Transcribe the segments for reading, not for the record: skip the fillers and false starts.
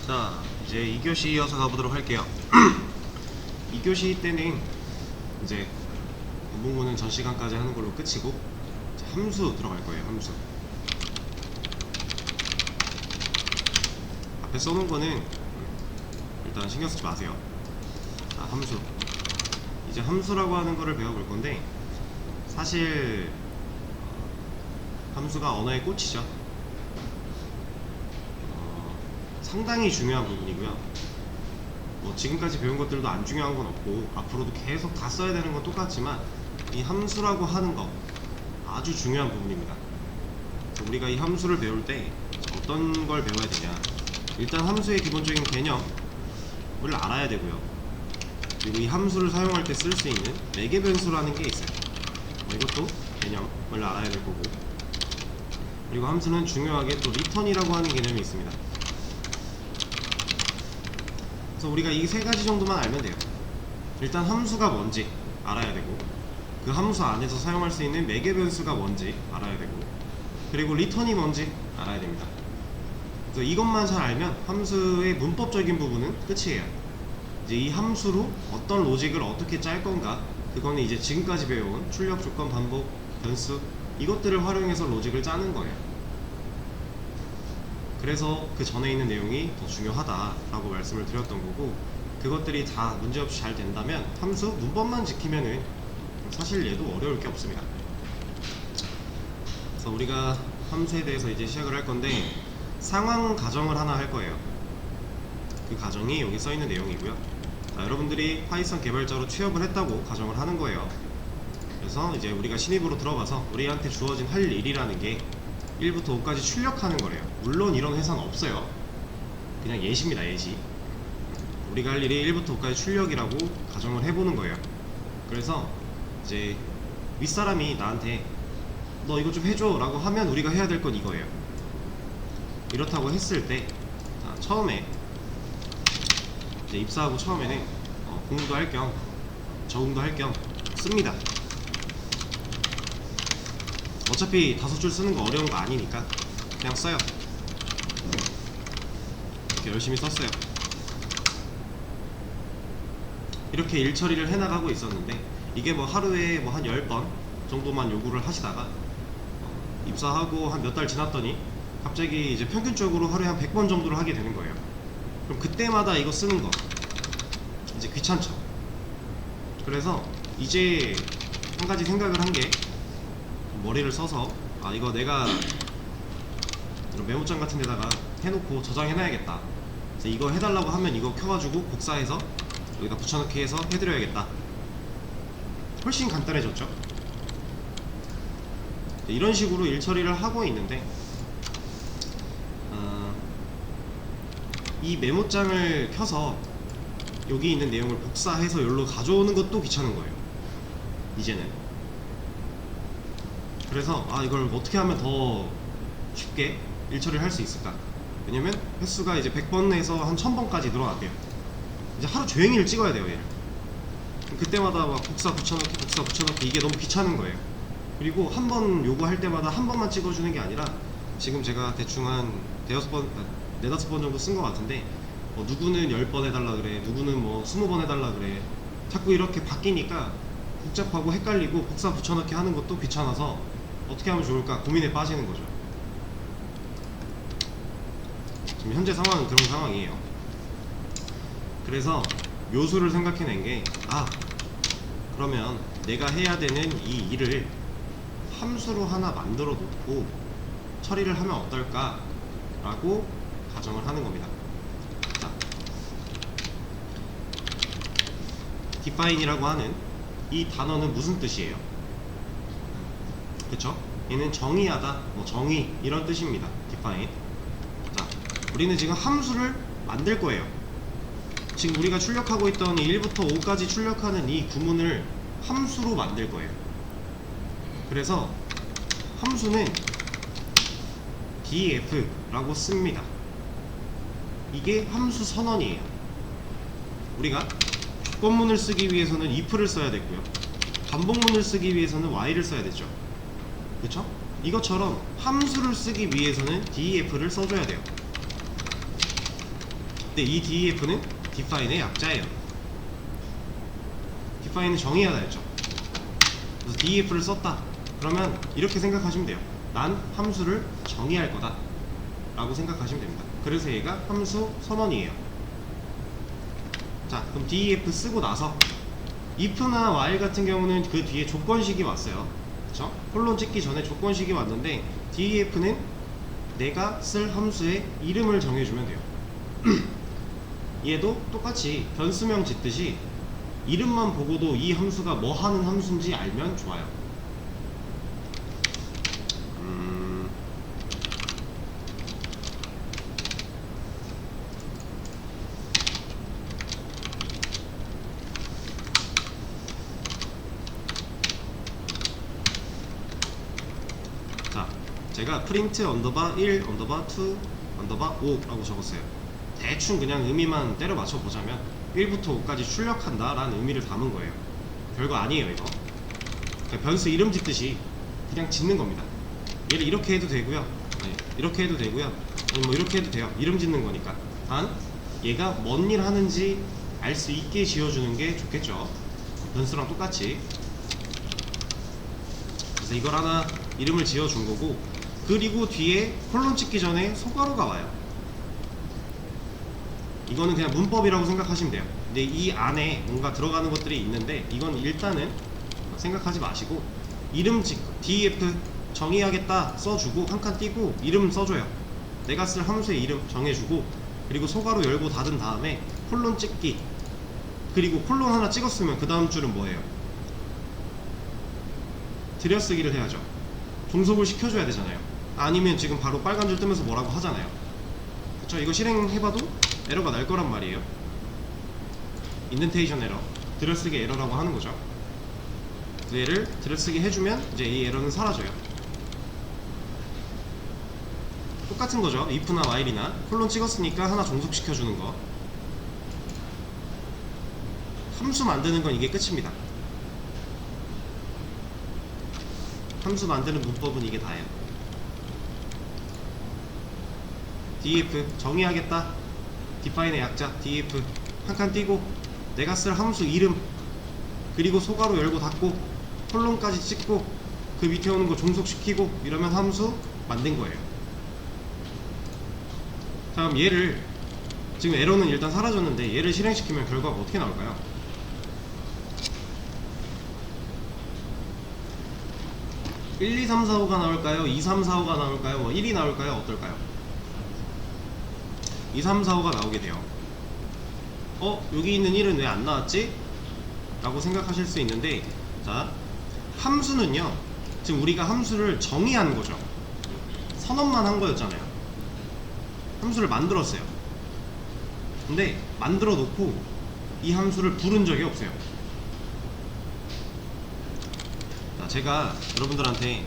자, 이제 2교시 이어서 가보도록 할게요. 2교시 때는 이제 분모는 전 시간까지 하는 걸로 끝이고, 이제 함수 들어갈 거예요. 함수. 앞에 써놓은 거는 일단 신경 쓰지 마세요. 자, 함수. 이제 함수라고 하는 거를 배워볼 건데, 사실 함수가 언어의 꽃이죠. 상당히 중요한 부분이고요. 뭐 지금까지 배운 것들도 안 중요한 건 없고 앞으로도 계속 다 써야 되는 건 똑같지만, 이 함수라고 하는 거 아주 중요한 부분입니다. 우리가 이 함수를 배울 때 어떤 걸 배워야 되냐, 일단 함수의 기본적인 개념을 알아야 되고요. 그리고 이 함수를 사용할 때 쓸 수 있는 매개 변수라는 게 있어요. 이것도 개념을 알아야 될 거고, 그리고 함수는 중요하게 또 리턴이라고 하는 개념이 있습니다. 그래서 우리가 이 세 가지 정도만 알면 돼요. 일단 함수가 뭔지 알아야 되고, 그 함수 안에서 사용할 수 있는 매개 변수가 뭔지 알아야 되고, 그리고 리턴이 뭔지 알아야 됩니다. 그래서 이것만 잘 알면 함수의 문법적인 부분은 끝이에요. 이제 이 함수로 어떤 로직을 어떻게 짤 건가, 그거는 이제 지금까지 배워온 출력, 조건, 반복, 변수, 이것들을 활용해서 로직을 짜는 거예요. 그래서 그 전에 있는 내용이 더 중요하다라고 말씀을 드렸던 거고, 그것들이 다 문제없이 잘 된다면 함수 문법만 지키면은 사실 얘도 어려울 게 없습니다. 그래서 우리가 함수에 대해서 이제 시작을 할 건데, 상황 가정을 하나 할 거예요. 그 가정이 여기 써 있는 내용이고요. 자, 여러분들이 파이썬 개발자로 취업을 했다고 가정을 하는 거예요. 그래서 이제 우리가 신입으로 들어가서 우리한테 주어진 할 일이라는 게 1부터 5까지 출력하는 거래요. 물론 이런 회사는 없어요. 그냥 예시입니다, 예시. 우리가 할 일이 1부터 5까지 출력이라고 가정을 해보는 거예요. 그래서 이제 윗사람이 나한테 너 이거 좀 해줘 라고 하면 우리가 해야 될 건 이거예요. 이렇다고 했을 때, 자, 처음에 이제 입사하고 처음에는 공부도 할 겸 적응도 할 겸 씁니다. 어차피 5줄 쓰는 거 어려운 거 아니니까 그냥 써요. 이렇게 열심히 썼어요. 이렇게 일 처리를 해나가고 있었는데, 이게 뭐 하루에 뭐 한 10번 정도만 요구를 하시다가 입사하고 한 몇 달 지났더니 갑자기 이제 평균적으로 하루에 한 100번 정도를 하게 되는 거예요. 그럼 그때마다 이거 쓰는 거 이제 귀찮죠. 그래서 이제 한 가지 생각을 한 게, 머리를 써서 이거 내가 이런 메모장 같은 데다가 해놓고 저장해놔야겠다. 그래서 이거 해달라고 하면 이거 켜가지고 복사해서 여기다 붙여넣기 해서 해드려야겠다. 훨씬 간단해졌죠. 이런 식으로 일 처리를 하고 있는데, 이 메모장을 켜서 여기 있는 내용을 복사해서 여기로 가져오는 것도 귀찮은 거예요, 이제는. 그래서 이걸 어떻게 하면 더 쉽게 일 처리를 할 수 있을까? 왜냐면 횟수가 이제 100번에서 한 1000번까지 늘어났대요. 이제 하루 종일 찍어야 돼요, 얘를. 그때마다 막 복사 붙여넣기 이게 너무 귀찮은 거예요. 그리고 한 번 요구할 때마다 한 번만 찍어주는 게 아니라, 지금 제가 대충 한 4-5번 정도 쓴 것 같은데, 누구는 10번 해달라 그래, 누구는 뭐 20번 해달라 그래. 자꾸 이렇게 바뀌니까 복잡하고 헷갈리고 복사 붙여넣기 하는 것도 귀찮아서 어떻게 하면 좋을까 고민에 빠지는 거죠. 지금 현재 상황은 그런 상황이에요. 그래서 묘수를 생각해낸 게, 그러면 내가 해야 되는 이 일을 함수로 하나 만들어 놓고 처리를 하면 어떨까 라고 가정을 하는 겁니다. 자, define이라고 하는 이 단어는 무슨 뜻이에요? 그쵸? 얘는 정의하다, 뭐 정의, 이런 뜻입니다. define. 자, 우리는 지금 함수를 만들 거예요. 지금 우리가 출력하고 있던 이 1부터 5까지 출력하는 이 구문을 함수로 만들 거예요. 그래서 함수는 df라고 씁니다. 이게 함수 선언이에요. 우리가 조건문을 쓰기 위해서는 if를 써야 됐고요, 반복문을 쓰기 위해서는 while을 써야 됐죠. 그쵸? 이것처럼 함수를 쓰기 위해서는 def를 써줘야 돼요. 근데 이 def는 define의 약자예요. define은 정의하다 했죠. 그래서 def를 썼다. 그러면 이렇게 생각하시면 돼요. 난 함수를 정의할 거다 라고 생각하시면 됩니다. 그래서 얘가 함수 선언이에요. 자, 그럼 def 쓰고 나서 if나 while 같은 경우는 그 뒤에 조건식이 왔어요. 그쵸? 콜론 찍기 전에 조건식이 왔는데 def는 내가 쓸 함수의 이름을 정해주면 돼요. 얘도 똑같이 변수명 짓듯이 이름만 보고도 이 함수가 뭐 하는 함수인지 알면 좋아요. 자, 제가 print 언더바 1 언더바 2 언더바 5라고 적었어요. 대충 그냥 의미만 때려 맞춰 보자면 1부터 5까지 출력한다 라는 의미를 담은 거예요. 별거 아니에요 이거. 그냥 변수 이름 짓듯이 그냥 짓는 겁니다. 얘를 이렇게 해도 되고요, 아니, 이렇게 해도 되고요, 아니 뭐 이렇게 해도 돼요. 이름 짓는 거니까. 단 얘가 뭔 일 하는지 알 수 있게 지어주는 게 좋겠죠. 변수랑 똑같이. 그래서 이걸 하나 이름을 지어준 거고, 그리고 뒤에 콜론 찍기 전에 소괄호가 와요. 이거는 그냥 문법이라고 생각하시면 돼요. 근데 이 안에 뭔가 들어가는 것들이 있는데 이건 일단은 생각하지 마시고 이름 짓고 def 정의하겠다 써주고 한 칸 띄고 이름 써줘요. 내가 쓸 함수의 이름 정해주고, 그리고 소괄호 열고 닫은 다음에 콜론 찍기, 그리고 콜론 하나 찍었으면 그 다음 줄은 뭐예요? 들여쓰기를 해야죠. 종속을 시켜줘야 되잖아요. 아니면 지금 바로 빨간 줄 뜨면서 뭐라고 하잖아요. 그쵸? 이거 실행해봐도 에러가 날 거란 말이에요. 인덴테이션 에러, 들여쓰기 에러라고 하는 거죠. 얘를 들여쓰기 해주면 이제 이 에러는 사라져요. 똑같은 거죠. if나 while이나 콜론 찍었으니까 하나 종속시켜주는 거. 함수 만드는 건 이게 끝입니다. 함수 만드는 문법은 이게 다예요. def 정의하겠다, define의 약자 def 한 칸 띄고 내가 쓸 함수 이름, 그리고 소괄호 열고 닫고 콜론까지 찍고 그 밑에 오는 거 종속시키고 이러면 함수 만든 거예요. 자, 그럼 얘를 지금 에러는 일단 사라졌는데 얘를 실행시키면 결과가 어떻게 나올까요? 1, 2, 3, 4, 5가 나올까요? 2, 3, 4, 5가 나올까요? 뭐 1이 나올까요? 어떨까요? 2, 3, 4, 5가 나오게 돼요. 여기 있는 1은 왜 안 나왔지? 라고 생각하실 수 있는데, 자, 함수는요, 지금 우리가 함수를 정의한 거죠. 선언만 한 거였잖아요. 함수를 만들었어요. 근데 만들어 놓고 이 함수를 부른 적이 없어요. 자, 제가 여러분들한테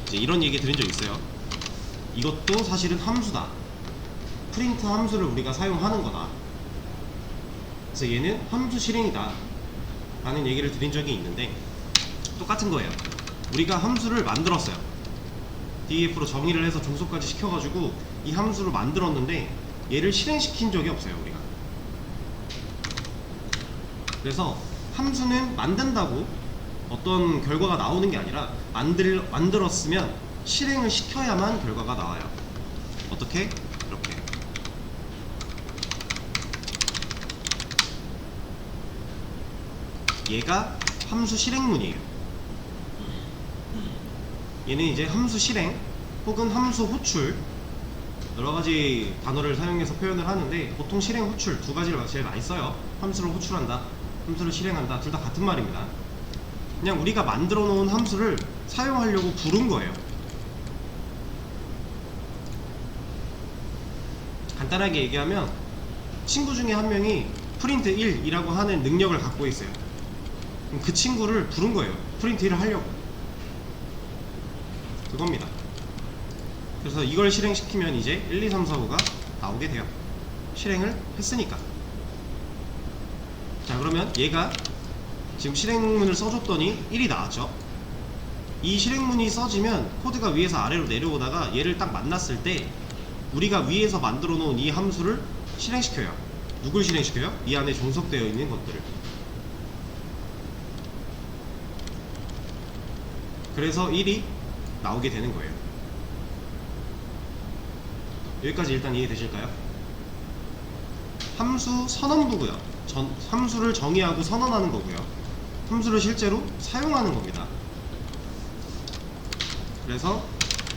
이제 이런 얘기 드린 적 있어요. 이것도 사실은 함수다. 프린트 함수를 우리가 사용하는 거다. 그래서 얘는 함수 실행이다 라는 얘기를 드린 적이 있는데, 똑같은 거예요. 우리가 함수를 만들었어요. def로 정의를 해서 종속까지 시켜가지고 이 함수를 만들었는데 얘를 실행시킨 적이 없어요, 우리가. 그래서 함수는 만든다고 어떤 결과가 나오는 게 아니라 만들었으면 실행을 시켜야만 결과가 나와요. 어떻게? 이렇게. 얘가 함수 실행문이에요. 얘는 이제 함수 실행 혹은 함수 호출, 여러가지 단어를 사용해서 표현을 하는데 보통 실행, 호출 두 가지를 제일 많이 써요. 함수를 호출한다, 함수를 실행한다, 둘 다 같은 말입니다. 그냥 우리가 만들어 놓은 함수를 사용하려고 부른 거예요. 간단하게 얘기하면 친구 중에 한 명이 프린트 1이라고 하는 능력을 갖고 있어요. 그럼 그 친구를 부른 거예요. 프린트 1을 하려고. 그겁니다. 그래서 이걸 실행시키면 이제 1, 2, 3, 4, 5가 나오게 돼요. 실행을 했으니까. 자, 그러면 얘가 지금 실행문을 써줬더니 1이 나왔죠. 이 실행문이 써지면 코드가 위에서 아래로 내려오다가 얘를 딱 만났을 때 우리가 위에서 만들어 놓은 이 함수를 실행시켜요. 누굴 실행시켜요? 이 안에 종속되어 있는 것들을. 그래서 1이 나오게 되는 거예요. 여기까지 일단 이해되실까요? 함수 선언부고요. 함수를 정의하고 선언하는 거고요. 함수를 실제로 사용하는 겁니다. 그래서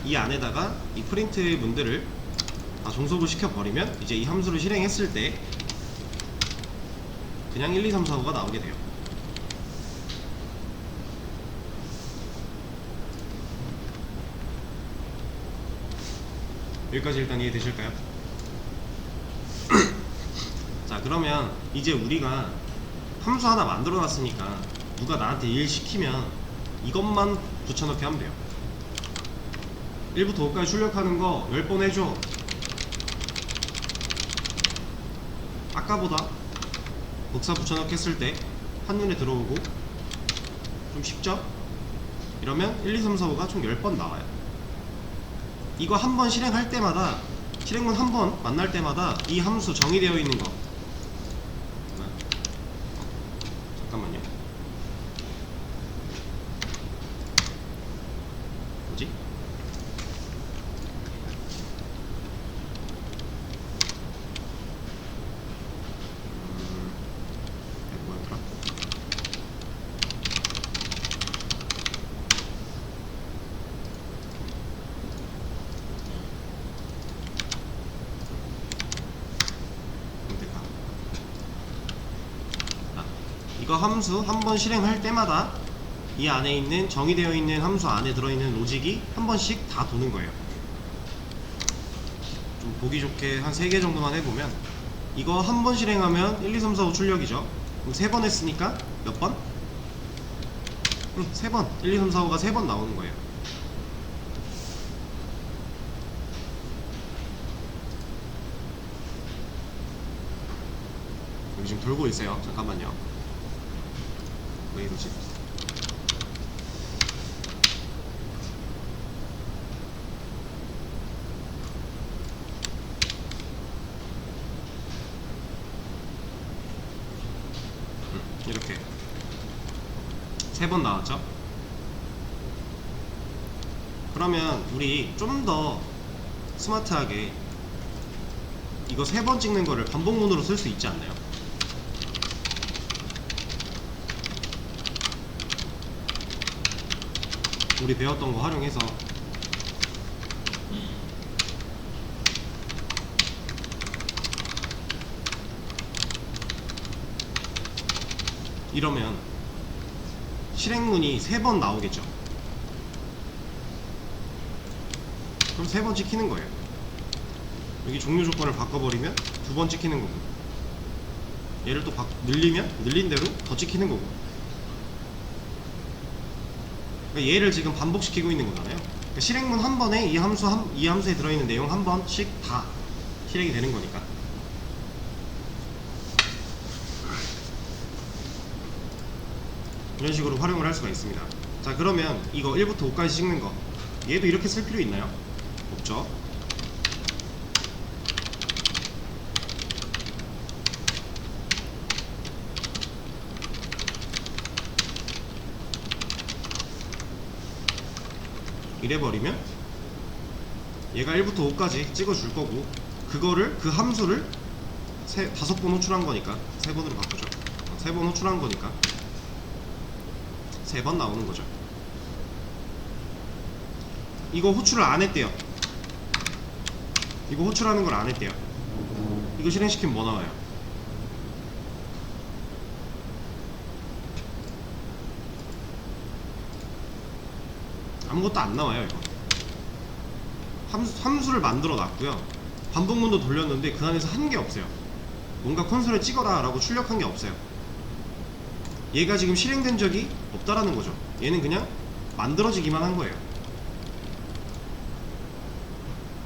이 안에다가 이 프린트의 문들을 다 종속을 시켜버리면 이제 이 함수를 실행했을 때 그냥 1, 2, 3, 4, 5가 나오게 돼요. 여기까지 일단 이해되실까요? 자, 그러면 이제 우리가 함수 하나 만들어 놨으니까 누가 나한테 일 시키면 이것만 붙여넣기 하면 돼요. 1부터 5까지 출력하는 거 10번 해줘. 아까보다 복사 붙여넣기 했을 때 한눈에 들어오고 좀 쉽죠? 이러면 1, 2, 3, 4, 5가 총 10번 나와요. 이거 한 번 실행할 때마다, 실행문 한 번 만날 때마다 이 함수 정의되어 있는 거, 잠깐만요. 뭐지? 뭐였더라? 이거 함수 한 번 실행할 때마다 이 안에 있는 정의되어 있는 함수 안에 들어있는 로직이 한 번씩 다 도는 거예요. 좀 보기 좋게 한 3개 정도만 해보면, 이거 한 번 실행하면 1, 2, 3, 4, 5 출력이죠. 그럼 3번 했으니까 몇 번? 3번. 1, 2, 3, 4, 5가 3번 나오는 거예요. 여기 지금 돌고 있어요. 잠깐만요. 왜 이러지? 이렇게 3번 나왔죠? 그러면 우리 좀 더 스마트하게 이거 3번 찍는 거를 반복문으로 쓸 수 있지 않나요? 우리 배웠던 거 활용해서 이러면 실행문이 3번 나오겠죠. 그럼 3번 찍히는 거예요. 여기 종료 조건을 바꿔버리면 2번 찍히는 거고, 얘를 또 늘리면 늘린 대로 더 찍히는 거고. 그러니까 얘를 지금 반복시키고 있는 거잖아요. 그러니까 실행문 한 번에 이 함수에 들어있는 내용 한 번씩 다 실행이 되는 거니까. 이런 식으로 활용을 할 수가 있습니다. 자, 그러면 이거 1부터 5까지 찍는 거, 얘도 이렇게 쓸 필요 있나요? 없죠. 이래버리면 얘가 1부터 5까지 찍어줄 거고, 그거를, 그 함수를 5번 호출한 거니까 3번으로 바꾸죠. 3번 호출한 거니까 3번 나오는 거죠. 이거 호출을 안 했대요. 이거 호출하는 걸 안 했대요. 이거 실행시키면 뭐 나와요? 아무것도 안 나와요. 이거 함수를 만들어 놨고요, 반복문도 돌렸는데 그 안에서 한 게 없어요. 뭔가 콘솔에 찍어라 라고 출력한 게 없어요. 얘가 지금 실행된 적이 없다라는 거죠. 얘는 그냥 만들어지기만 한 거예요.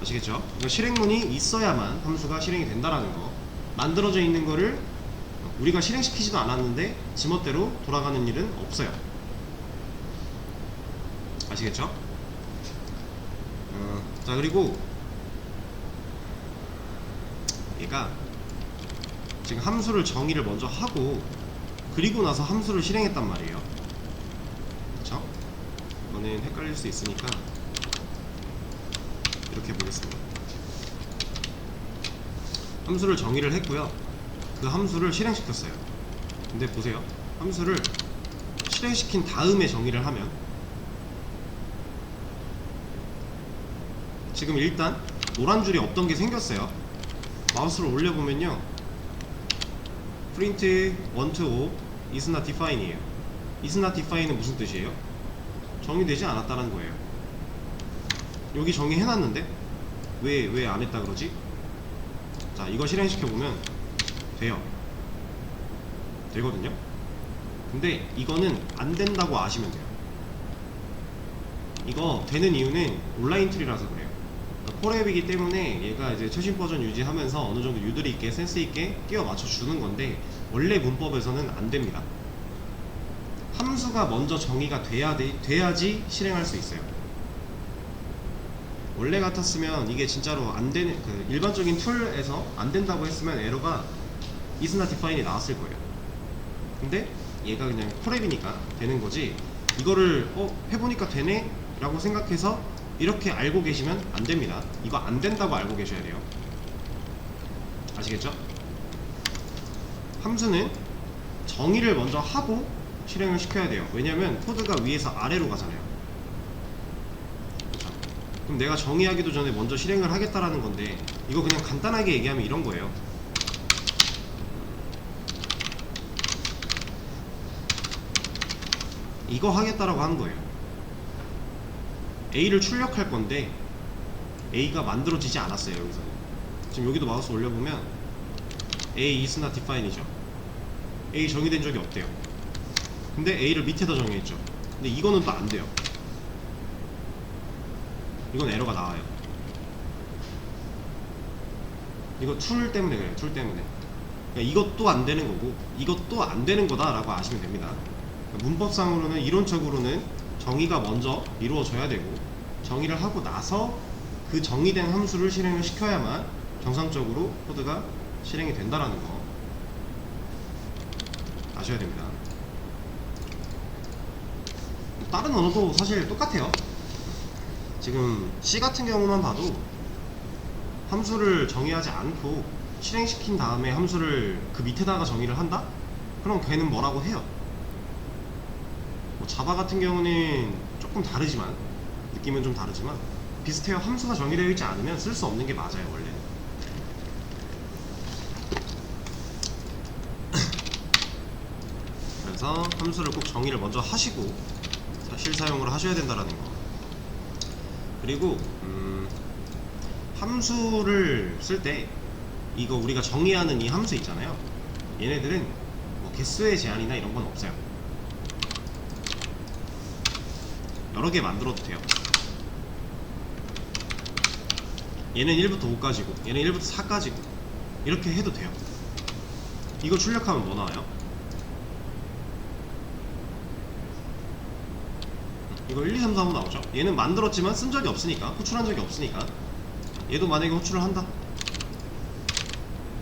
아시겠죠? 그러니까 실행문이 있어야만 함수가 실행이 된다라는 거. 만들어져 있는 거를 우리가 실행시키지도 않았는데 지멋대로 돌아가는 일은 없어요. 아시겠죠? 자, 그리고 얘가 지금 함수를 정의를 먼저 하고 그리고 나서 함수를 실행했단 말이에요. 그쵸? 이거는 헷갈릴 수 있으니까 이렇게 보겠습니다. 함수를 정의를 했고요. 그 함수를 실행시켰어요. 근데 보세요. 함수를 실행시킨 다음에 정의를 하면 지금 일단 노란 줄이 없던 게 생겼어요. 마우스를 올려보면요, print 1 to 5 is not define 이에요. is not define은 무슨 뜻이에요? 정의되지 않았다는 거예요. 여기 정의해놨는데 왜 안 했다 그러지? 자, 이거 실행시켜보면 돼요. 되거든요. 근데 이거는 안 된다고 아시면 돼요. 이거 되는 이유는 온라인 툴이라서 그래요. 콜앱이기 때문에 얘가 이제 최신 버전 유지하면서 어느 정도 유도리 있게 센스 있게 끼워 맞춰 주는 건데, 원래 문법에서는 안 됩니다. 함수가 먼저 정의가 돼야지 실행할 수 있어요. 원래 같았으면 이게 진짜로 안 되는, 그 일반적인 툴에서 안 된다고 했으면 에러가 is not define이 나왔을 거예요. 근데 얘가 그냥 콜앱이니까 되는 거지, 이거를 해보니까 되네? 라고 생각해서 이렇게 알고 계시면 안 됩니다. 이거 안 된다고 알고 계셔야 돼요. 아시겠죠? 함수는 정의를 먼저 하고 실행을 시켜야 돼요. 왜냐면 코드가 위에서 아래로 가잖아요. 그렇죠? 그럼 내가 정의하기도 전에 먼저 실행을 하겠다라는 건데, 이거 그냥 간단하게 얘기하면 이런 거예요. 이거 하겠다라고 하는 거예요. A를 출력할 건데 A가 만들어지지 않았어요. 여기서는 지금 여기도 마우스 올려보면 A is not define이죠. A 정의된 적이 없대요. 근데 A를 밑에다 정의했죠. 근데 이거는 또 안 돼요. 이건 에러가 나와요. 이거 툴 때문에 그래요. 툴 때문에. 그러니까 이것도 안 되는 거고 이것도 안 되는 거다 라고 아시면 됩니다. 그러니까 문법상으로는, 이론적으로는 정의가 먼저 이루어져야 되고, 정의를 하고 나서 그 정의된 함수를 실행을 시켜야만 정상적으로 코드가 실행이 된다라는 거 아셔야 됩니다. 다른 언어도 사실 똑같아요. 지금 C 같은 경우만 봐도 함수를 정의하지 않고 실행시킨 다음에 함수를 그 밑에다가 정의를 한다? 그럼 걔는 뭐라고 해요. 자바 같은 경우는 조금 다르지만, 느낌은 좀 다르지만 비슷해요. 함수가 정의되어 있지 않으면 쓸 수 없는 게 맞아요, 원래. 그래서 함수를 꼭 정의를 먼저 하시고 실사용을 하셔야 된다라는 거. 그리고 함수를 쓸 때 이거 우리가 정의하는 이 함수 있잖아요. 얘네들은 뭐 개수의 제한이나 이런 건 없어요. 여러 개 만들어도 돼요. 얘는 1부터 5까지고 얘는 1부터 4까지고 이렇게 해도 돼요. 이거 출력하면 뭐 나와요? 이거 1, 2, 3, 4, 5 나오죠? 얘는 만들었지만 쓴 적이 없으니까, 호출한 적이 없으니까. 얘도 만약에 호출을 한다?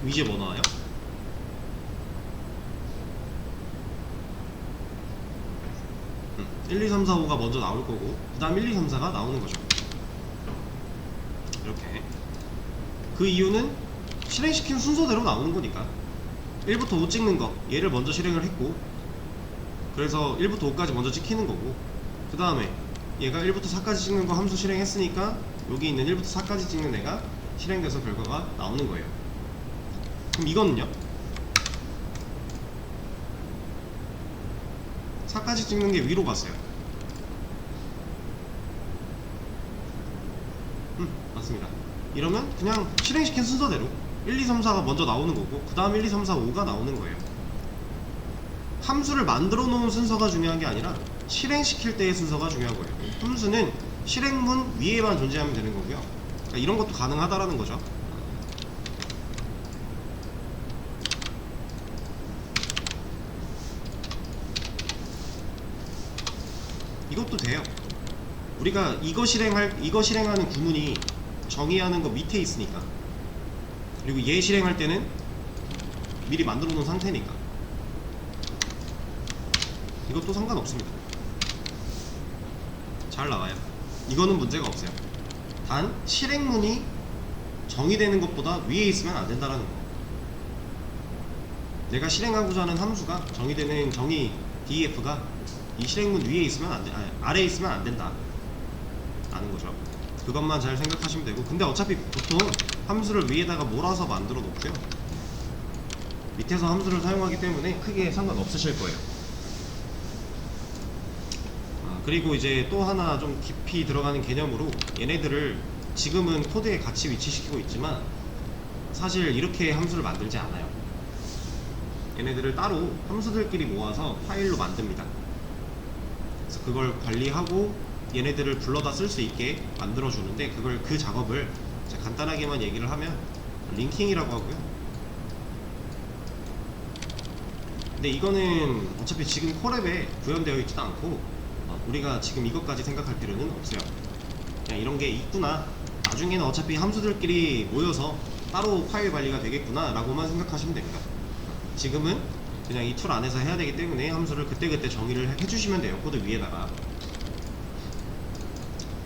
이제 뭐 나와요? 1, 2, 3, 4, 5가 먼저 나올 거고 그 다음 1, 2, 3, 4가 나오는 거죠. 이렇게. 그 이유는 실행시킨 순서대로 나오는 거니까. 1부터 5 찍는 거, 얘를 먼저 실행을 했고, 그래서 1부터 5까지 먼저 찍히는 거고, 그 다음에 얘가 1부터 4까지 찍는 거 함수 실행했으니까 여기 있는 1부터 4까지 찍는 애가 실행돼서 결과가 나오는 거예요. 그럼 이거는요? 4까지 찍는 게 위로 갔어요. 맞습니다. 이러면 그냥 실행시킨 순서대로 1, 2, 3, 4가 먼저 나오는 거고 그 다음 1, 2, 3, 4, 5가 나오는 거예요. 함수를 만들어 놓은 순서가 중요한 게 아니라 실행시킬 때의 순서가 중요한 거예요. 함수는 실행문 위에만 존재하면 되는 거고요. 그러니까 이런 것도 가능하다라는 거죠. 이것도 돼요. 우리가 이거 실행하는 구문이 정의하는 거 밑에 있으니까. 그리고 얘 실행할 때는 미리 만들어 놓은 상태니까 이것도 상관없습니다. 잘 나와요. 이거는 문제가 없어요. 단 실행문이 정의되는 것보다 위에 있으면 안 된다라는 거. 내가 실행하고자 하는 함수가 정의되는 정의 def가 이 실행문 위에 있으면 안 돼, 아래에 있으면 안 된다 라는 거죠. 그것만 잘 생각하시면 되고, 근데 어차피 보통 함수를 위에다가 몰아서 만들어 놓고요, 밑에서 함수를 사용하기 때문에 크게 상관없으실 거예요. 그리고 이제 또 하나 좀 깊이 들어가는 개념으로, 얘네들을 지금은 코드에 같이 위치시키고 있지만 사실 이렇게 함수를 만들지 않아요. 얘네들을 따로 함수들끼리 모아서 파일로 만듭니다. 그래서 그걸 관리하고 얘네들을 불러다 쓸 수 있게 만들어 주는데, 그 작업을 간단하게만 얘기를 하면 링킹이라고 하고요. 근데 이거는 어차피 지금 콜앱에 구현되어 있지도 않고 우리가 지금 이것까지 생각할 필요는 없어요. 그냥 이런 게 있구나, 나중에는 어차피 함수들끼리 모여서 따로 파일 관리가 되겠구나 라고만 생각하시면 됩니다. 지금은 그냥 이 툴 안에서 해야 되기 때문에 함수를 그때그때 정의를 해주시면 돼요, 코드 위에다가.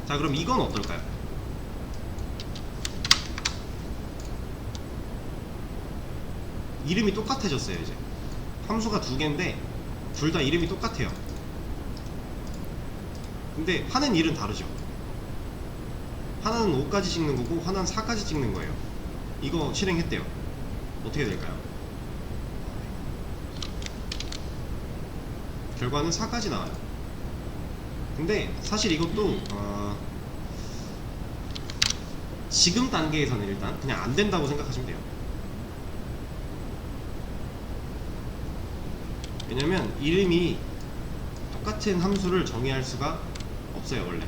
자, 그럼 이건 어떨까요? 이름이 똑같아졌어요. 이제 함수가 두 개인데 둘 다 이름이 똑같아요. 근데 하는 일은 다르죠. 하나는 5까지 찍는 거고 하나는 4까지 찍는 거예요. 이거 실행했대요. 어떻게 될까요? 결과는 4까지 나와요. 근데 사실 이것도 지금 단계에서는 일단 그냥 안 된다고 생각하시면 돼요. 왜냐면 이름이 똑같은 함수를 정의할 수가 없어요, 원래.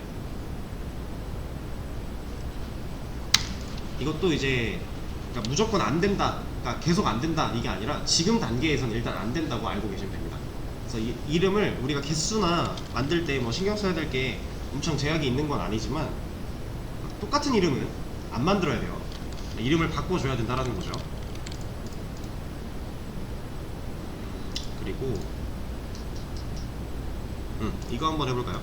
이것도 이제 그러니까 무조건 안 된다, 그러니까 계속 안 된다 이게 아니라 지금 단계에서는 일단 안 된다고 알고 계시면 됩니다. 그래서 이 이름을 우리가 개수나 만들 때 뭐 신경 써야 될 게 엄청 제약이 있는 건 아니지만 똑같은 이름은 안 만들어야 돼요. 이름을 바꿔줘야 된다라는 거죠. 그리고 이거 한번 해볼까요?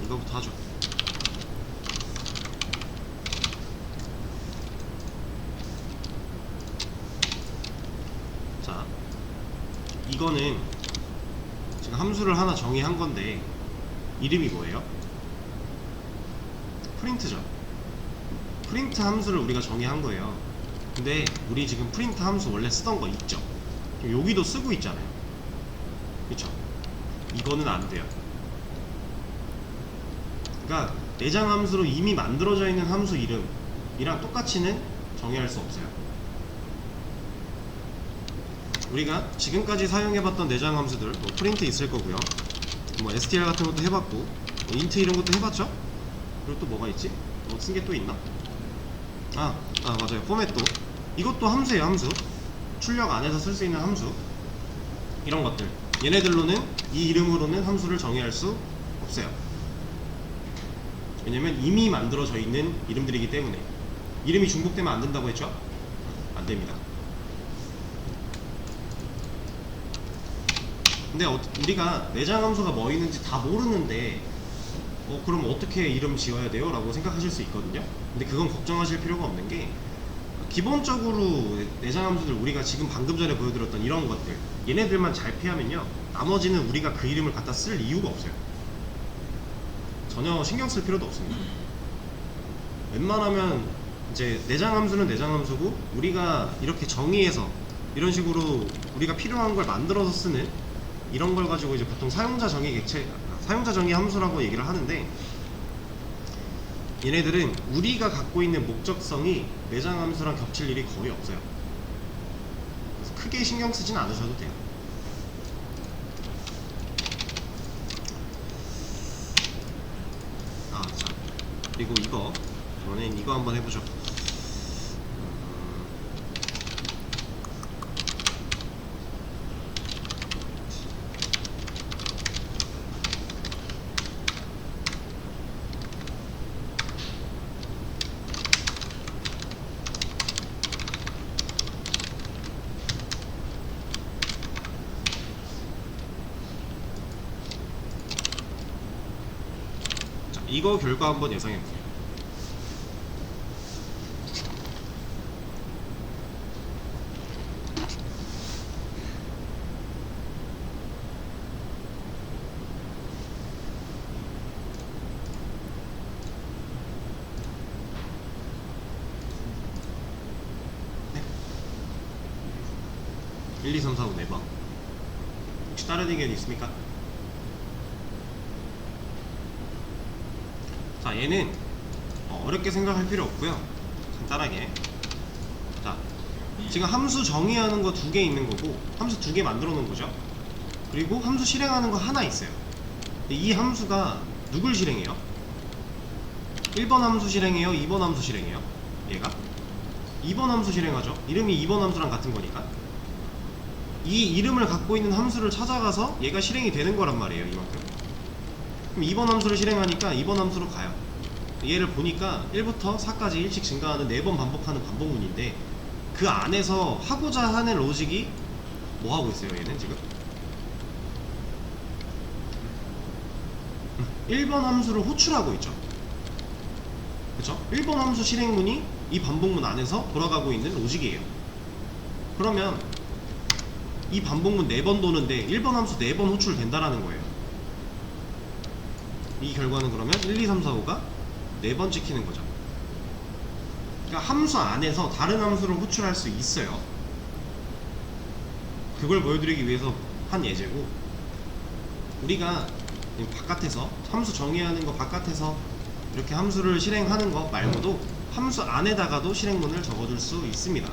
이거부터 하죠. 자, 이거는 지금 함수를 하나 정의한 건데 이름이 뭐예요? 프린트죠. 프린트 함수를 우리가 정의한 거예요. 근데 우리 지금 프린트 함수 원래 쓰던 거 있죠? 여기도 쓰고 있잖아요. 그쵸? 이거는 안 돼요. 그러니까 내장 함수로 이미 만들어져 있는 함수 이름이랑 똑같이는 정의할 수 없어요. 우리가 지금까지 사용해봤던 내장 함수들, 뭐 프린트 있을 거고요, 뭐 str 같은 것도 해봤고, 뭐 int 이런 것도 해봤죠? 그리고 또 뭐가 있지? 뭐 쓴 게 또 있나? 맞아요, 포맷도. 이것도 함수예요, 함수. 출력 안에서 쓸 수 있는 함수. 이런 것들, 얘네들로는 이 이름으로는 함수를 정의할 수 없어요. 왜냐면 이미 만들어져 있는 이름들이기 때문에. 이름이 중복되면 안 된다고 했죠? 안 됩니다. 근데 우리가 내장 함수가 뭐 있는지 다 모르는데 그럼 어떻게 이름 지어야 돼요? 라고 생각하실 수 있거든요. 근데 그건 걱정하실 필요가 없는 게, 기본적으로 내장 함수들, 우리가 지금 방금 전에 보여드렸던 이런 것들, 얘네들만 잘 피하면요, 나머지는 우리가 그 이름을 갖다 쓸 이유가 없어요. 전혀 신경 쓸 필요도 없습니다. 웬만하면 이제 내장 함수는 내장 함수고, 우리가 이렇게 정의해서 이런 식으로 우리가 필요한 걸 만들어서 쓰는 이런 걸 가지고 이제 보통 사용자 정의 함수라고 얘기를 하는데, 얘네들은 우리가 갖고 있는 목적성이 내장 함수랑 겹칠 일이 거의 없어요. 그래서 크게 신경 쓰진 않으셔도 돼요. 자, 그리고 이번엔 이거 한번 해보죠. 이거 결과 한번 예상해보세요. 네? 1, 2, 3, 4, 5, 4번. 혹시 다른 의견 있습니까? 자, 얘는 어렵게 생각할 필요 없고요. 간단하게. 자, 지금 함수 정의하는 거 2개 있는 거고, 함수 2개 만들어 놓은 거죠. 그리고 함수 실행하는 거 하나 있어요. 이 함수가 누굴 실행해요? 1번 함수 실행해요? 2번 함수 실행해요? 얘가? 2번 함수 실행하죠. 이름이 2번 함수랑 같은 거니까. 이 이름을 갖고 있는 함수를 찾아가서 얘가 실행이 되는 거란 말이에요. 이만큼. 그럼 2번 함수를 실행하니까 2번 함수로 가요. 얘를 보니까 1부터 4까지 일씩 증가하는 4번 반복하는 반복문인데, 그 안에서 하고자 하는 로직이 뭐 하고 있어요? 얘는 지금 1번 함수를 호출하고 있죠. 그쵸? 1번 함수 실행문이 이 반복문 안에서 돌아가고 있는 로직이에요. 그러면 이 반복문 4번 도는데 1번 함수 4번 호출된다라는 거예요. 이 결과는 그러면 1, 2, 3, 4, 5가 4번 찍히는 거죠. 그러니까 함수 안에서 다른 함수를 호출할 수 있어요. 그걸 보여드리기 위해서 한 예제고, 우리가 바깥에서 함수 정의하는 거 바깥에서 이렇게 함수를 실행하는 거 말고도 함수 안에다가도 실행문을 적어줄 수 있습니다.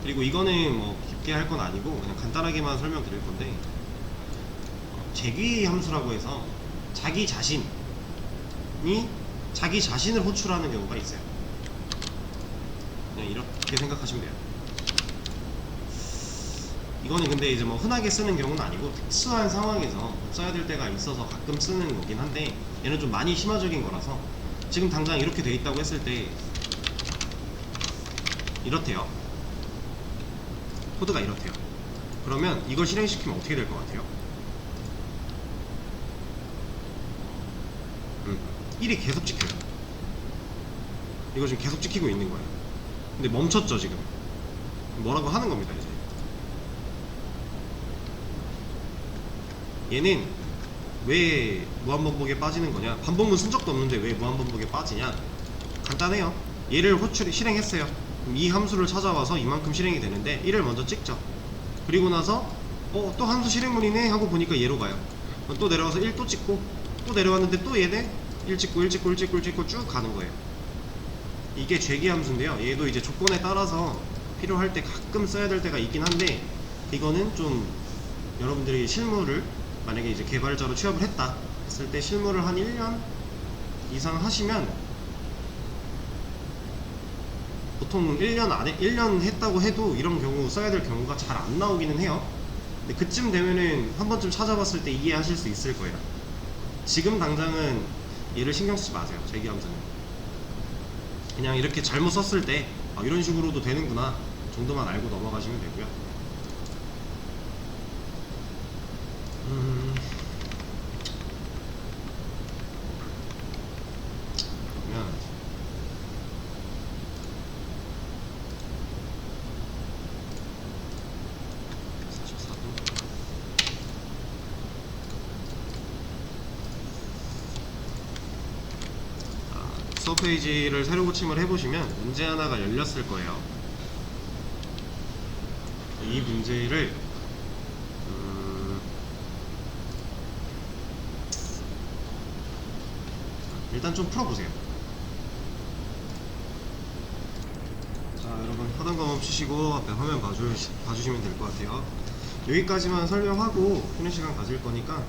그리고 이거는 뭐 깊게 할 건 아니고 그냥 간단하게만 설명드릴 건데, 재귀 함수라고 해서 자기 자신이 자기 자신을 호출하는 경우가 있어요. 그냥 이렇게 생각하시면 돼요. 이거는 근데 이제 뭐 흔하게 쓰는 경우는 아니고 특수한 상황에서 써야 될 때가 있어서 가끔 쓰는 거긴 한데, 얘는 좀 많이 심화적인 거라서 지금 당장 이렇게 돼 있다고 했을 때 이렇대요. 코드가 이렇대요. 그러면 이걸 실행시키면 어떻게 될 것 같아요? 1이 계속 찍혀요. 이거 지금 계속 찍히고 있는 거예요. 근데 멈췄죠 지금. 뭐라고 하는 겁니다 이제. 얘는 왜 무한반복에 빠지는 거냐, 반복문 쓴 적도 없는데 왜 무한반복에 빠지냐, 간단해요. 얘를 실행했어요. 그럼 이 함수를 찾아와서 이만큼 실행이 되는데 1을 먼저 찍죠. 그리고 나서 또 함수 실행문이네 하고 보니까 얘로 가요. 또 내려가서 1 또 찍고, 또 내려왔는데 또 얘네 1 찍고 1 찍고 1 찍고 1 찍고 쭉 가는 거예요. 이게 재귀 함수인데요. 얘도 이제 조건에 따라서 필요할 때 가끔 써야 될 때가 있긴 한데, 이거는 좀 여러분들이 실무를 만약에 이제 개발자로 취업을 했다 했을 때 실무를 한 1년 이상 하시면, 보통 1년 안에 1년 했다고 해도 이런 경우 써야 될 경우가 잘 안 나오기는 해요. 근데 그쯤 되면은 한 번쯤 찾아봤을 때 이해하실 수 있을 거예요. 지금 당장은 얘를 신경 쓰지 마세요. 재귀 함수는 그냥 이렇게 잘못 썼을 때 이런 식으로도 되는구나 정도만 알고 넘어가시면 되고요. 그러면 44분. 수업 페이지를 새로 고침을 해보시면 문제 하나가 열렸을 거예요. 이 문제를 일단 좀 풀어보세요. 자, 여러분 하던 거 멈추시고 앞에 화면 봐주시면 될 것 같아요. 여기까지만 설명하고 쉬는 시간 가질 거니까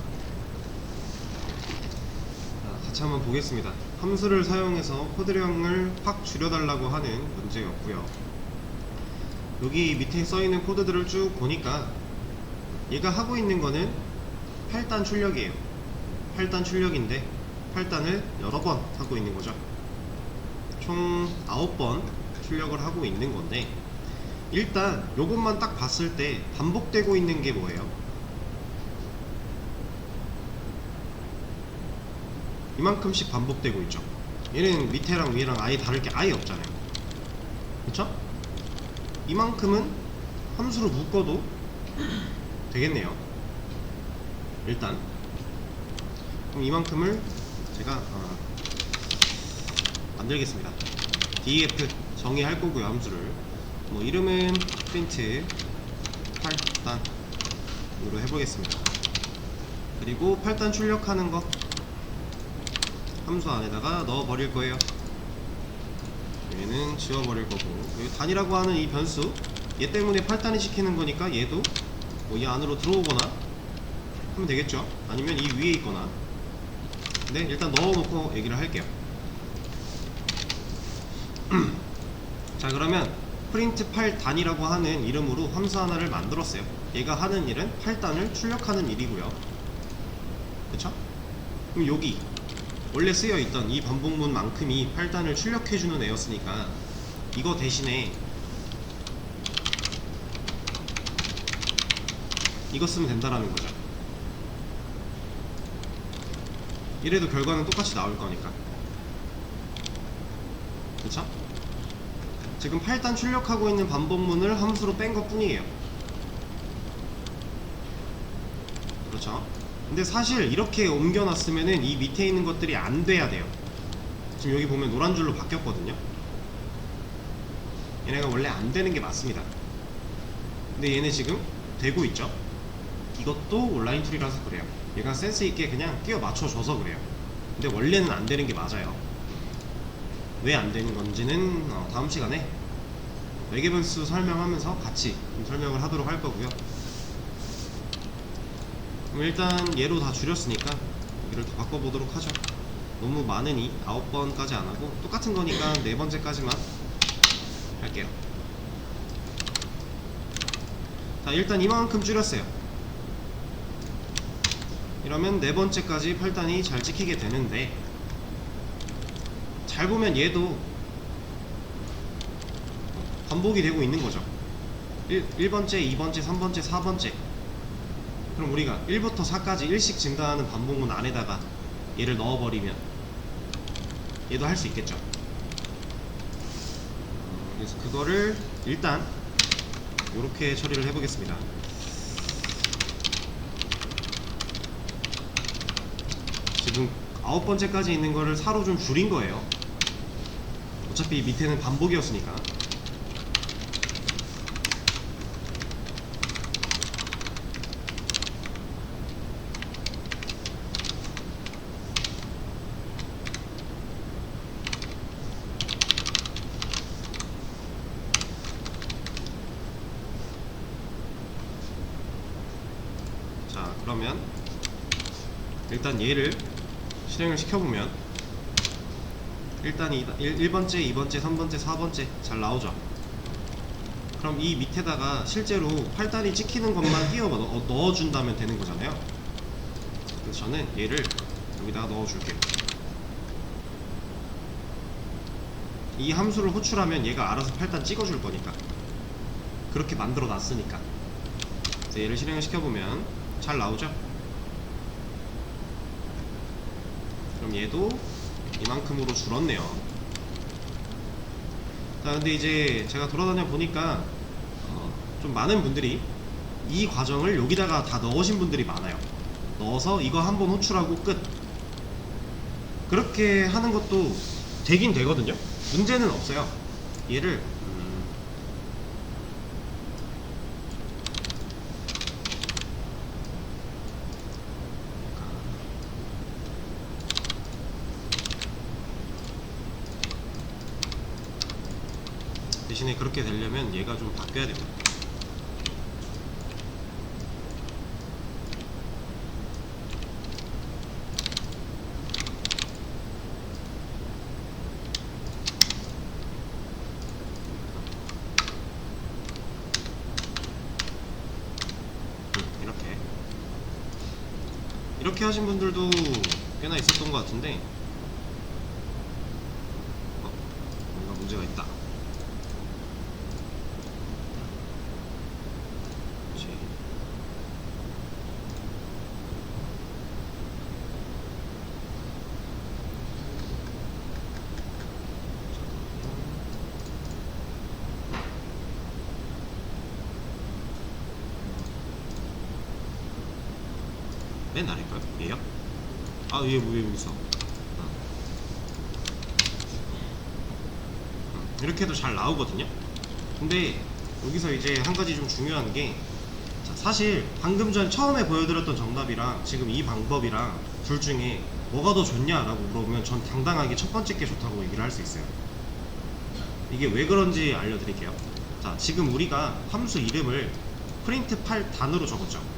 같이 한번 보겠습니다. 함수를 사용해서 코드량을 확 줄여달라고 하는 문제였고요. 여기 밑에 써있는 코드들을 쭉 보니까 얘가 하고 있는 거는 8단 출력이에요. 8단 출력인데 8단을 여러 번 하고 있는 거죠. 총 9번 출력을 하고 있는 건데, 일단 요것만 딱 봤을 때 반복되고 있는 게 뭐예요? 이만큼씩 반복되고 있죠. 얘는 밑에랑 위에랑 아예 다를 게 아예 없잖아요. 그쵸? 이만큼은 함수로 묶어도 되겠네요. 일단 그럼 이만큼을 제가 만들겠습니다. def 정의할 거고요. 함수를 뭐 이름은 print 8단으로 해보겠습니다. 그리고 8단 출력하는 거 함수 안에다가 넣어 버릴 거예요. 얘는 지워 버릴 거고, 여기 단이라고 하는 이 변수 얘 때문에 8단이 시키는 거니까 얘도 뭐 이 안으로 들어오거나 하면 되겠죠. 아니면 이 위에 있거나. 근데 일단 넣어놓고 얘기를 할게요. 자, 그러면 print 8단이라고 하는 이름으로 함수 하나를 만들었어요. 얘가 하는 일은 8단을 출력하는 일이고요. 그쵸? 그럼 여기 원래 쓰여있던 이 반복문만큼이 8단을 출력해주는 애였으니까 이거 대신에 이거 쓰면 된다라는 거죠. 이래도 결과는 똑같이 나올 거니까. 그쵸? 지금 8단 출력하고 있는 반복문을 함수로 뺀 것 뿐이에요. 그렇죠? 근데 사실 이렇게 옮겨놨으면은 이 밑에 있는 것들이 안 돼야 돼요. 지금 여기 보면 노란 줄로 바뀌었거든요. 얘네가 원래 안 되는 게 맞습니다. 근데 얘네 지금 되고 있죠? 이것도 온라인 툴이라서 그래요. 얘가 센스 있게 그냥 끼워 맞춰줘서 그래요. 근데 원래는 안 되는 게 맞아요. 왜 안 되는 건지는 다음 시간에 외계분수 설명하면서 같이 좀 설명을 하도록 할 거고요. 그럼 일단 얘로 다 줄였으니까 여기를 더 바꿔보도록 하죠. 너무 많으니 9번까지 안 하고 똑같은 거니까 4번째까지만 할게요. 자, 일단 이만큼 줄였어요. 이러면 4번째까지 8단이 잘 찍히게 되는데, 잘 보면 얘도 반복이 되고 있는 거죠. 1번째, 2번째, 3번째, 4번째. 그럼 우리가 1부터 4까지 1씩 증가하는 반복문 안에다가 얘를 넣어버리면 얘도 할 수 있겠죠. 그래서 그거를 일단 이렇게 처리를 해보겠습니다. 지금 9번째까지 있는 거를 4로 좀 줄인 거예요. 어차피 밑에는 반복이었으니까. 자, 그러면 일단 얘를 실행을 시켜보면 일단 1번째, 2번째, 3번째, 4번째 잘 나오죠. 그럼 이 밑에다가 실제로 8단이 찍히는 것만 끼워 넣어준다면 되는 거잖아요. 그래서 저는 얘를 여기다가 넣어줄게요. 이 함수를 호출하면 얘가 알아서 8단 찍어줄 거니까. 그렇게 만들어 놨으니까. 그래서 얘를 실행을 시켜보면 잘 나오죠. 그럼 얘도 이만큼으로 줄었네요. 자, 근데 이제 제가 돌아다녀 보니까 좀 많은 분들이 이 과정을 여기다가 다 넣으신 분들이 많아요. 넣어서 이거 한번 호출하고 끝. 그렇게 하는 것도 되긴 되거든요. 문제는 없어요. 얘를 대신에 그렇게 되려면 얘가 좀 바뀌어야 됩니다. 이렇게 하신 분들도 꽤나 있었던 것 같은데 뭔가 문제가 있다. 맨 아래일까요? 얘요? 아, 얘 왜 여기 있어? 이렇게 해도 잘 나오거든요. 근데 여기서 이제 한 가지 좀 중요한 게, 자, 사실 방금 전 처음에 보여드렸던 정답이랑 지금 이 방법이랑 둘 중에 뭐가 더 좋냐라고 물어보면 전 당당하게 첫 번째 게 좋다고 얘기를 할 수 있어요. 이게 왜 그런지 알려드릴게요. 자, 지금 우리가 함수 이름을 프린트 8 단으로 적었죠.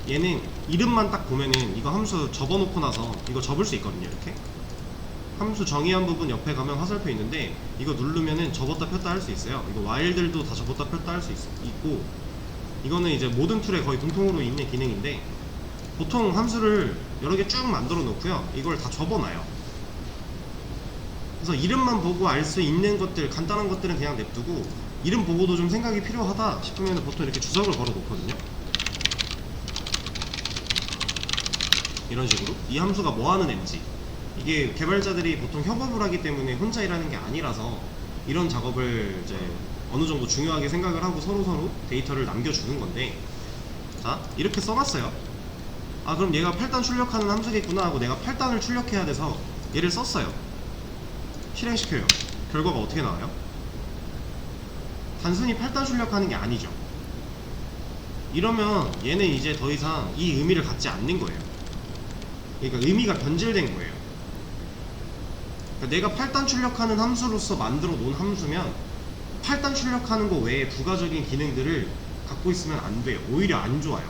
얘는 이름만 딱 보면은 이거 함수 접어놓고 나서 이거 접을 수 있거든요. 이렇게 함수 정의한 부분 옆에 가면 화살표 있는데 이거 누르면은 접었다 폈다 할 수 있어요. 이거 와일들도 다 접었다 폈다 할 수 있고, 이거는 이제 모든 툴에 거의 공통으로 있는 기능인데, 보통 함수를 여러 개 쭉 만들어 놓고요, 이걸 다 접어놔요. 그래서 이름만 보고 알 수 있는 것들, 간단한 것들은 그냥 냅두고 이름 보고도 좀 생각이 필요하다 싶으면 보통 이렇게 주석을 걸어 놓거든요. 이런 식으로 이 함수가 뭐 하는 앤지, 이게 개발자들이 보통 협업을 하기 때문에 혼자 일하는 게 아니라서 이런 작업을 이제 어느 정도 중요하게 생각을 하고 서로서로 데이터를 남겨주는 건데, 자, 이렇게 써놨어요. 아, 그럼 얘가 8단 출력하는 함수겠구나 하고 내가 8단을 출력해야 돼서 얘를 썼어요. 실행시켜요. 결과가 어떻게 나와요? 단순히 8단 출력하는 게 아니죠. 이러면 얘는 이제 더 이상 이 의미를 갖지 않는 거예요. 그러니까 의미가 변질된 거예요. 그러니까 내가 8단 출력하는 함수로서 만들어 놓은 함수면 8단 출력하는 거 외에 부가적인 기능들을 갖고 있으면 안 돼요. 오히려 안 좋아요.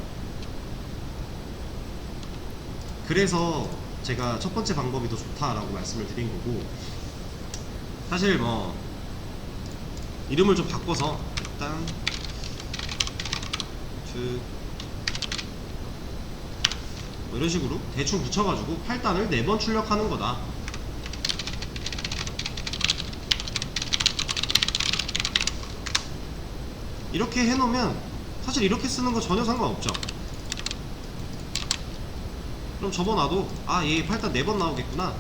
그래서 제가 첫 번째 방법이 더 좋다라고 말씀을 드린 거고, 사실 뭐 이름을 좀 바꿔서 일단 뭐 이런 식으로 대충 붙여가지고 8단을 4번 출력하는 거다. 이렇게 해놓으면 사실 이렇게 쓰는 거 전혀 상관없죠. 그럼 접어놔도 아, 얘 8단 4번 나오겠구나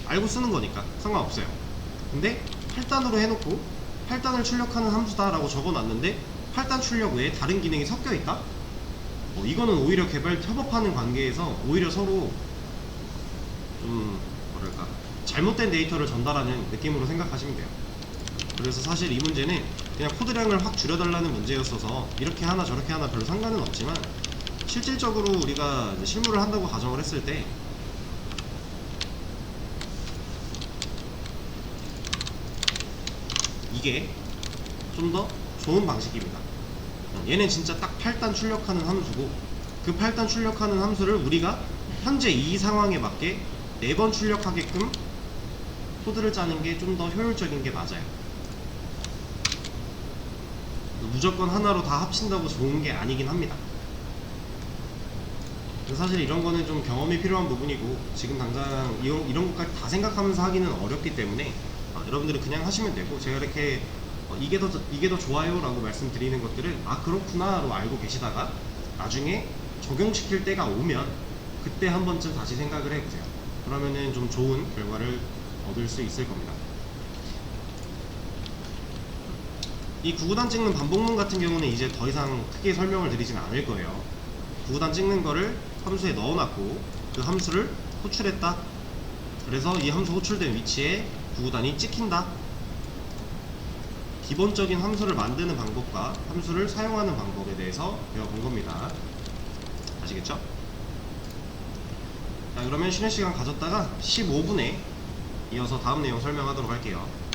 알고 쓰는 거니까 상관없어요. 근데 8단으로 해놓고 8단을 출력하는 함수다 라고 적어놨는데 8단 출력 외에 다른 기능이 섞여있다? 이거는 오히려 개발 협업하는 관계에서 오히려 서로 좀 뭐랄까 잘못된 데이터를 전달하는 느낌으로 생각하시면 돼요. 그래서 사실 이 문제는 그냥 코드량을 확 줄여달라는 문제였어서 이렇게 하나 저렇게 하나 별로 상관은 없지만, 실질적으로 우리가 이제 실무를 한다고 가정을 했을 때 이게 좀 더 좋은 방식입니다. 얘는 진짜 딱 8단 출력하는 함수고, 그 8단 출력하는 함수를 우리가 현재 이 상황에 맞게 4번 출력하게끔 코드를 짜는 게 좀 더 효율적인 게 맞아요. 무조건 하나로 다 합친다고 좋은 게 아니긴 합니다. 사실 이런 거는 좀 경험이 필요한 부분이고, 지금 당장 이런 것까지 다 생각하면서 하기는 어렵기 때문에 여러분들은 그냥 하시면 되고, 제가 이렇게 이게 더 좋아요 라고 말씀드리는 것들은 아, 그렇구나 로 알고 계시다가 나중에 적용시킬 때가 오면 그때 한 번쯤 다시 생각을 해보세요. 그러면은 좀 좋은 결과를 얻을 수 있을 겁니다. 이 구구단 찍는 반복문 같은 경우는 이제 더 이상 크게 설명을 드리진 않을 거예요. 구구단 찍는 거를 함수에 넣어놨고 그 함수를 호출했다. 그래서 이 함수 호출된 위치에 구구단이 찍힌다. 기본적인 함수를 만드는 방법과 함수를 사용하는 방법에 대해서 배워본 겁니다. 아시겠죠? 자, 그러면 쉬는 시간 가졌다가 15분에 이어서 다음 내용 설명하도록 할게요.